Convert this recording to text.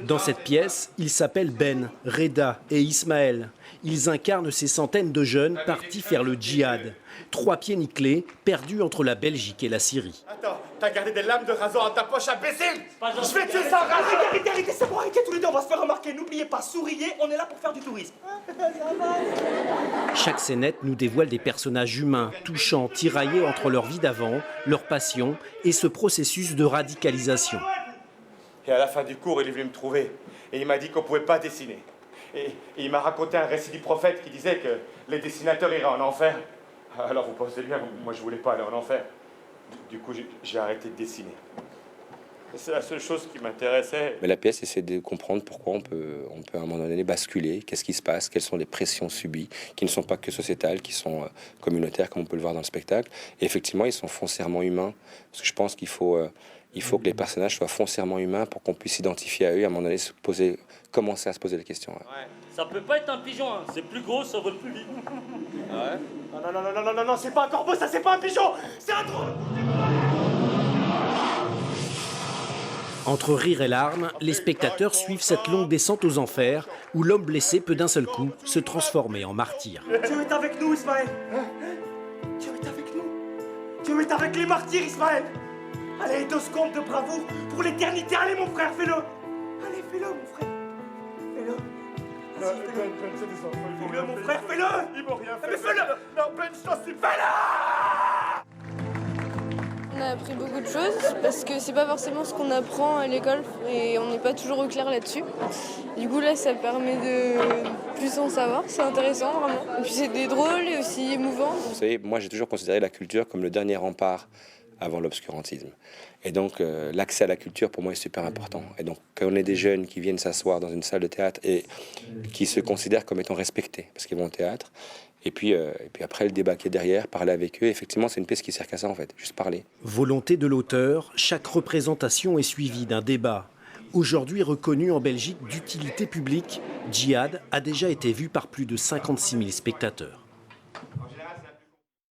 Dans cette pièce, ils s'appellent Ben, Reda et Ismaël. Ils incarnent ces centaines de jeunes partis faire le djihad. 3 pieds nickelés, perdus entre la Belgique et la Syrie. Attends, t'as gardé des lames de rasoir dans ta poche, imbécile! Je vais tuer ça, Arrêtez, c'est bon, arrêtez tous les deux, on va se faire remarquer. N'oubliez pas, souriez, on est là pour faire du tourisme. Chaque scénette nous dévoile des personnages humains, touchants, tiraillés entre leur vie d'avant, leur passion et ce processus de radicalisation. Et à la fin du cours, il est venu me trouver. Et il m'a dit qu'on ne pouvait pas dessiner. Et il m'a raconté un récit du prophète qui disait que les dessinateurs iraient en enfer. Alors vous pensez bien, moi je voulais pas aller en enfer. Du coup, j'ai arrêté de dessiner. C'est la seule chose qui m'intéressait. Mais la pièce essaie de comprendre pourquoi on peut à un moment donné basculer, qu'est-ce qui se passe, quelles sont les pressions subies, qui ne sont pas que sociétales, qui sont communautaires, comme on peut le voir dans le spectacle. Et effectivement, ils sont foncièrement humains, parce que je pense qu'il faut que les personnages soient foncièrement humains pour qu'on puisse s'identifier à eux et à un moment donné commencer à se poser les questions. Ouais. Ça peut pas être un pigeon, hein. C'est plus gros, ça vole plus vite. Ah ouais? Non, c'est pas un corbeau, ça c'est pas un pigeon, c'est un drone. Entre rire et larmes, les spectateurs suivent cette longue descente aux enfers où l'homme blessé peut d'un seul coup se transformer en martyr. Dieu est avec nous, Ismaël. Dieu est avec nous. Dieu est avec les martyrs, Ismaël. Allez, 2 secondes de bravoure pour l'éternité. Allez, mon frère, fais-le. Allez, fais-le, mon frère. Fais-le. Fais-le, mon frère, fais-le. Ils m'ont rien fait. Mais fais-le. Non, Ben, je t'en supplie. Fais-le! On a appris beaucoup de choses parce que c'est pas forcément ce qu'on apprend à l'école et on n'est pas toujours au clair là-dessus. Du coup là ça permet de plus en savoir, c'est intéressant vraiment. Et puis c'est drôle et aussi émouvant. Vous savez, moi j'ai toujours considéré la culture comme le dernier rempart avant l'obscurantisme. Et donc l'accès à la culture pour moi est super important. Et donc quand on est des jeunes qui viennent s'asseoir dans une salle de théâtre et qui se considèrent comme étant respectés parce qu'ils vont au théâtre, et puis après le débat qui est derrière, parler avec eux, effectivement c'est une pièce qui sert qu'à ça en fait, juste parler. Volonté de l'auteur, chaque représentation est suivie d'un débat. Aujourd'hui reconnu en Belgique d'utilité publique, Djihad a déjà été vu par plus de 56 000 spectateurs.